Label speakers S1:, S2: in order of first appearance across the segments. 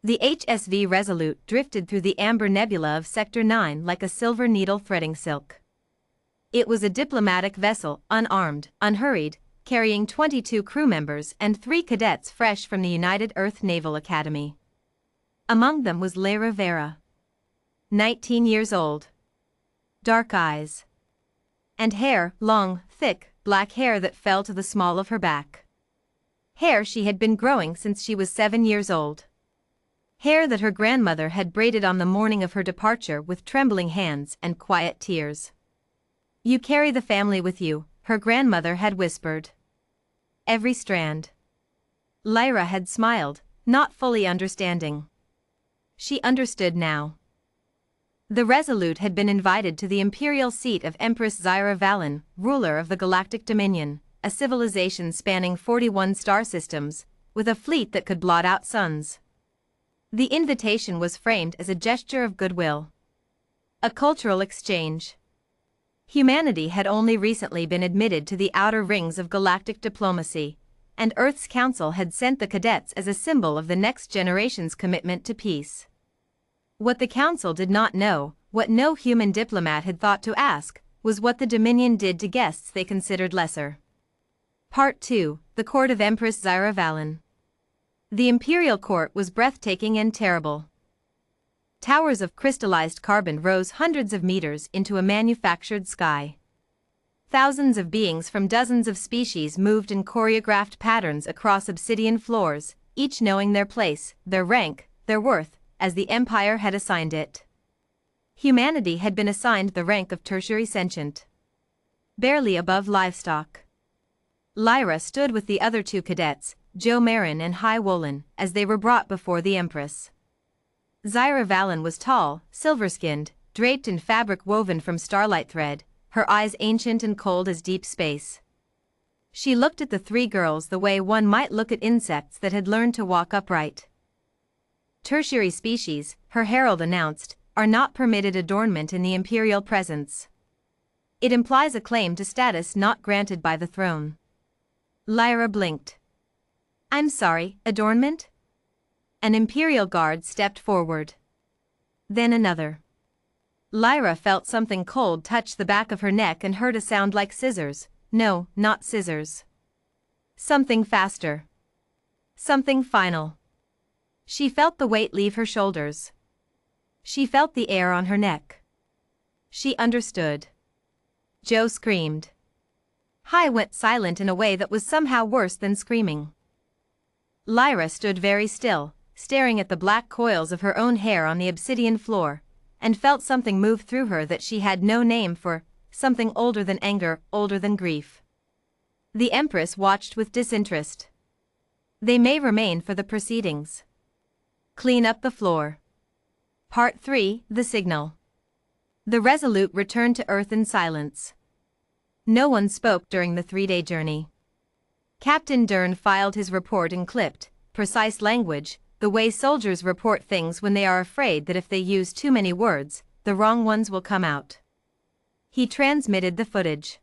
S1: The HSV Resolute drifted through the amber nebula of Sector 9 like a silver needle threading silk. It was a diplomatic vessel, unarmed, unhurried, carrying 22 crew members and 3 cadets fresh from the United Earth Naval Academy. Among them was Lyra Vera, 19 years old. Dark eyes. And hair, long, thick, black hair that fell to the small of her back. Hair she had been growing since she was 7 years old. Hair that her grandmother had braided on the morning of her departure with trembling hands and quiet tears. "You carry the family with you," her grandmother had whispered. "Every strand." Lyra had smiled, not fully understanding. She understood now. The Resolute had been invited to the imperial seat of Empress Zyra Valen, ruler of the Galactic Dominion, a civilization spanning 41 star systems, with a fleet that could blot out suns. The invitation was framed as a gesture of goodwill. A cultural exchange. Humanity had only recently been admitted to the outer rings of galactic diplomacy, and Earth's Council had sent the cadets as a symbol of the next generation's commitment to peace. What the Council did not know, what no human diplomat had thought to ask, was what the Dominion did to guests they considered lesser. Part 2, The Court of Empress Zyra Valen. The Imperial Court was breathtaking and terrible. Towers of crystallized carbon rose hundreds of meters into a manufactured sky. Thousands of beings from dozens of species moved in choreographed patterns across obsidian floors, each knowing their place, their rank, their worth, as the Empire had assigned it. Humanity had been assigned the rank of tertiary sentient. Barely above livestock. Lyra stood with the other 2 cadets, Jo Marin and Hai Wolin, as they were brought before the Empress. Zyra Valen was tall, silver-skinned, draped in fabric woven from starlight thread, her eyes ancient and cold as deep space. She looked at the 3 girls the way one might look at insects that had learned to walk upright. "Tertiary species," her herald announced, "are not permitted adornment in the imperial presence. It implies a claim to status not granted by the throne." Lyra blinked. "I'm sorry, adornment?" An imperial guard stepped forward. Then another. Lyra felt something cold touch the back of her neck and heard a sound like scissors. No, not scissors. Something faster. Something final. She felt the weight leave her shoulders. She felt the air on her neck. She understood. Jo screamed. Hai went silent in a way that was somehow worse than screaming. Lyra stood very still, staring at the black coils of her own hair on the obsidian floor, and felt something move through her that she had no name for, something older than anger, older than grief. The Empress watched with disinterest. They may remain for the proceedings. Clean up the floor. Part 3, The Signal. The Resolute returned to Earth in silence. No one spoke during the 3-day journey. Captain Dern filed his report in clipped, precise language, the way soldiers report things when they are afraid that if they use too many words, the wrong ones will come out. He transmitted the footage.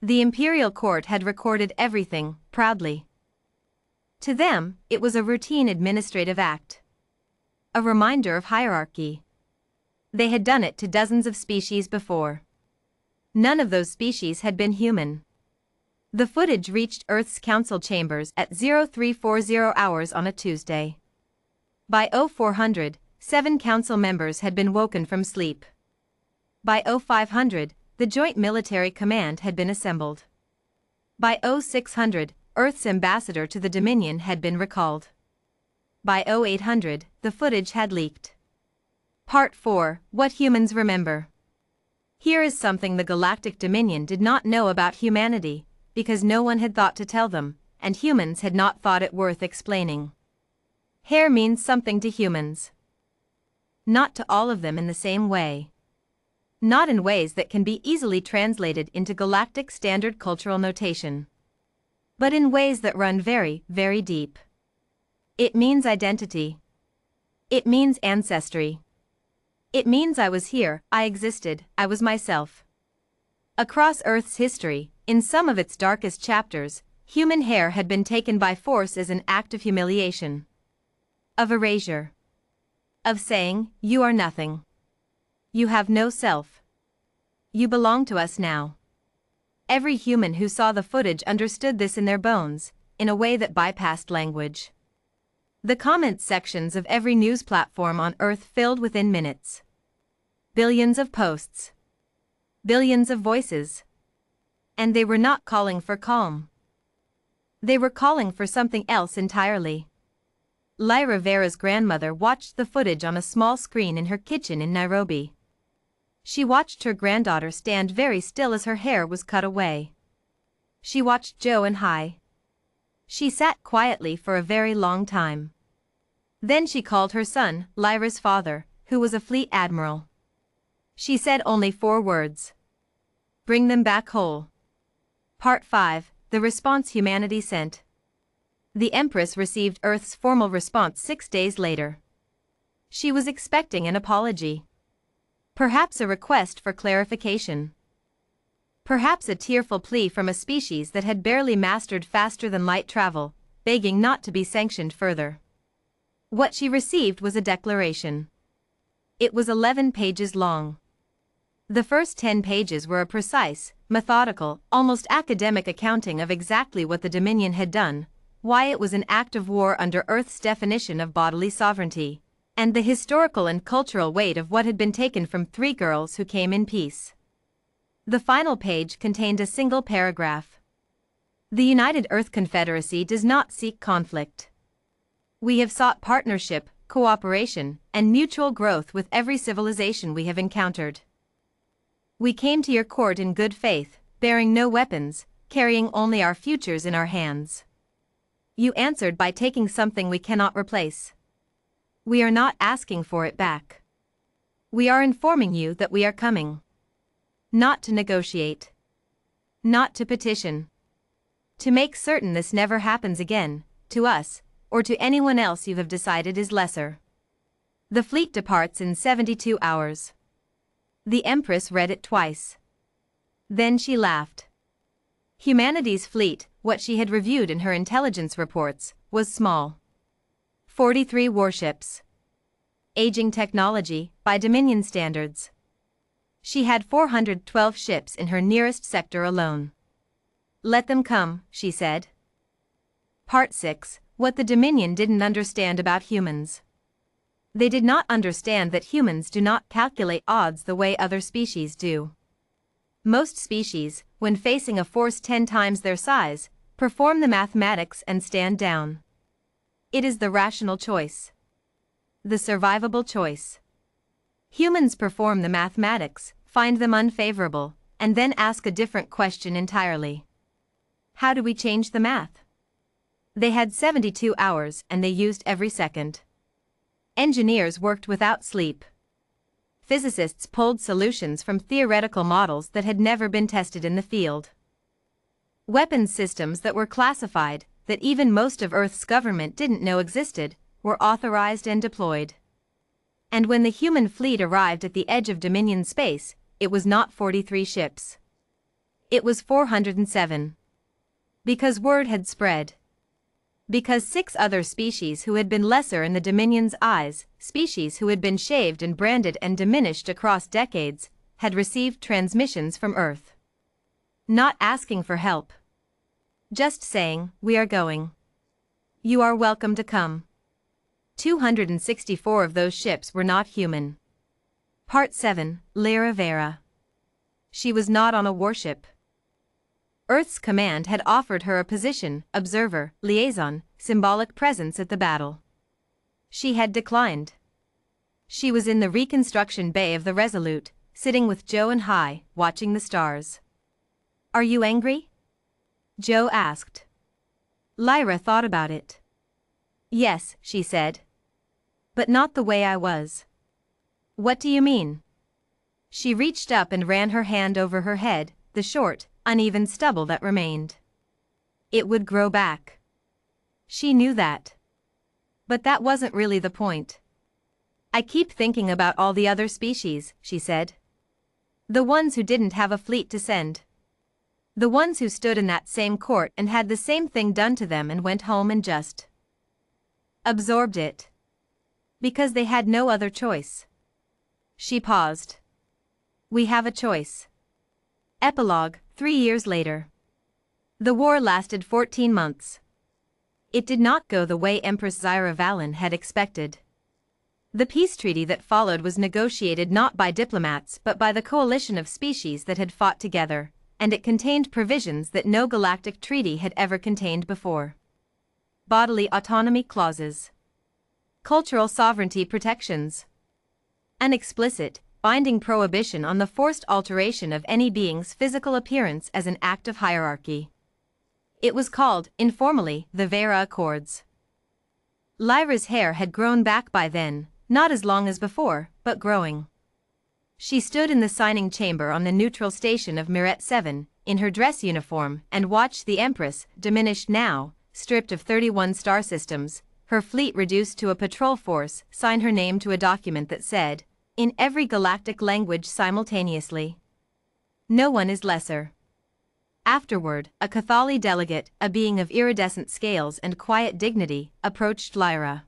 S1: The Imperial Court had recorded everything, proudly. To them, it was a routine administrative act. A reminder of hierarchy. They had done it to dozens of species before. None of those species had been human. The footage reached Earth's Council chambers at 0340 hours on a Tuesday. By 0400, 7 Council members had been woken from sleep. By 0500, the Joint Military Command had been assembled. By 0600, Earth's ambassador to the Dominion had been recalled. By 0800, the footage had leaked. Part 4, What Humans Remember. Here is something the Galactic Dominion did not know about humanity, because no one had thought to tell them, and humans had not thought it worth explaining. Hair means something to humans. Not to all of them in the same way. Not in ways that can be easily translated into galactic standard cultural notation. But in ways that run very, very deep. It means identity. It means ancestry. It means I was here, I existed, I was myself. Across Earth's history, in some of its darkest chapters, human hair had been taken by force as an act of humiliation. of erasure. Of saying, you are nothing. You have no self. You belong to us now. Every human who saw the footage understood this in their bones, in a way that bypassed language. The comments sections of every news platform on Earth filled within minutes. Billions of posts. Billions of voices. And they were not calling for calm. They were calling for something else entirely. Lyra Vera's grandmother watched the footage on a small screen in her kitchen in Nairobi. She watched her granddaughter stand very still as her hair was cut away. She watched Joe and Hai. She sat quietly for a very long time. Then she called her son, Lyra's father, who was a fleet admiral. She said only 4 words. Bring them back whole. Part 5, The Response Humanity Sent. The Empress received Earth's formal response 6 days later. She was expecting an apology. Perhaps a request for clarification. Perhaps a tearful plea from a species that had barely mastered faster-than-light travel, begging not to be sanctioned further. What she received was a declaration. It was 11 pages long. The first 10 pages were a precise, methodical, almost academic accounting of exactly what the Dominion had done, why it was an act of war under Earth's definition of bodily sovereignty, and the historical and cultural weight of what had been taken from 3 girls who came in peace. The final page contained a single paragraph. The United Earth Confederacy does not seek conflict. We have sought partnership, cooperation, and mutual growth with every civilization we have encountered. We came to your court in good faith, bearing no weapons, carrying only our futures in our hands. You answered by taking something we cannot replace. We are not asking for it back. We are informing you that we are coming. Not to negotiate. Not to petition. To make certain this never happens again, to us, or to anyone else you have decided is lesser. The fleet departs in 72 hours. The Empress read it twice. Then she laughed. Humanity's fleet, what she had reviewed in her intelligence reports, was small. 43 warships. Aging technology, by Dominion standards. She had 412 ships in her nearest sector alone. Let them come, she said. Part 6, What the Dominion didn't understand about humans. They did not understand that humans do not calculate odds the way other species do. Most species, when facing a force 10 times their size, perform the mathematics and stand down. It is the rational choice. The survivable choice. Humans perform the mathematics, find them unfavorable, and then ask a different question entirely. How do we change the math? They had 72 hours and they used every second. Engineers worked without sleep. Physicists pulled solutions from theoretical models that had never been tested in the field. Weapons systems that were classified, that even most of Earth's government didn't know existed, were authorized and deployed. And when the human fleet arrived at the edge of Dominion space, it was not 43 ships. It was 407. Because word had spread. Because 6 other species who had been lesser in the Dominion's eyes, species who had been shaved and branded and diminished across decades, had received transmissions from Earth. Not asking for help. Just saying, we are going. You are welcome to come. 264 of those ships were not human. Part 7, Lyra Vera. She was not on a warship. Earth's command had offered her a position, observer, liaison, symbolic presence at the battle. She had declined. She was in the reconstruction bay of the Resolute, sitting with Joe and Hai, watching the stars. Are you angry? Joe asked. Lyra thought about it. Yes, she said. But not the way I was. What do you mean? She reached up and ran her hand over her head, the short, uneven stubble that remained. It would grow back. She knew that. But that wasn't really the point. I keep thinking about all the other species, she said. The ones who didn't have a fleet to send. The ones who stood in that same court and had the same thing done to them and went home and just absorbed it. Because they had no other choice. She paused. We have a choice. Epilogue, 3 years later. The war lasted 14 months. It did not go the way Empress Zyra Valen had expected. The peace treaty that followed was negotiated not by diplomats but by the coalition of species that had fought together, and it contained provisions that no galactic treaty had ever contained before. Bodily autonomy clauses. Cultural sovereignty protections. An explicit, binding prohibition on the forced alteration of any being's physical appearance as an act of hierarchy. It was called, informally, the Vera Accords. Lyra's hair had grown back by then, not as long as before, but growing. She stood in the signing chamber on the neutral station of Miret 7, in her dress uniform, and watched the Empress, diminished now, stripped of 31 star systems, her fleet reduced to a patrol force, sign her name to a document that said, in every galactic language simultaneously, no one is lesser. Afterward, a Cathali delegate, a being of iridescent scales and quiet dignity, approached Lyra.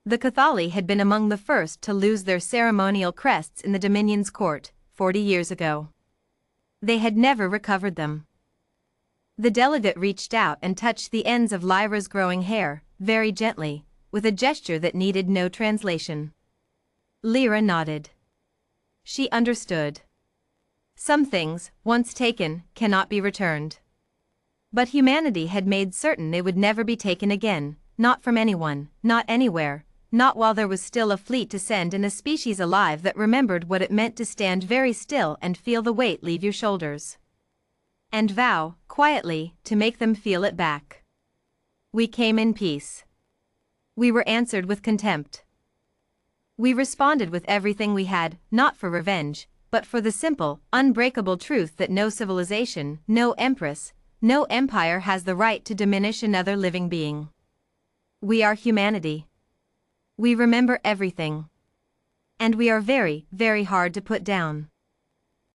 S1: The Cathali had been among the first to lose their ceremonial crests in the Dominion's court, 40 years ago. They had never recovered them. The delegate reached out and touched the ends of Lyra's growing hair, very gently, with a gesture that needed no translation. Lyra nodded. She understood. Some things, once taken, cannot be returned. But humanity had made certain they would never be taken again, not from anyone, not anywhere, not while there was still a fleet to send and a species alive that remembered what it meant to stand very still and feel the weight leave your shoulders. And vow, quietly, to make them feel it back. We came in peace. We were answered with contempt. We responded with everything we had, not for revenge, but for the simple, unbreakable truth that no civilization, no empress, no empire has the right to diminish another living being. We are humanity. We remember everything. And we are very, very hard to put down.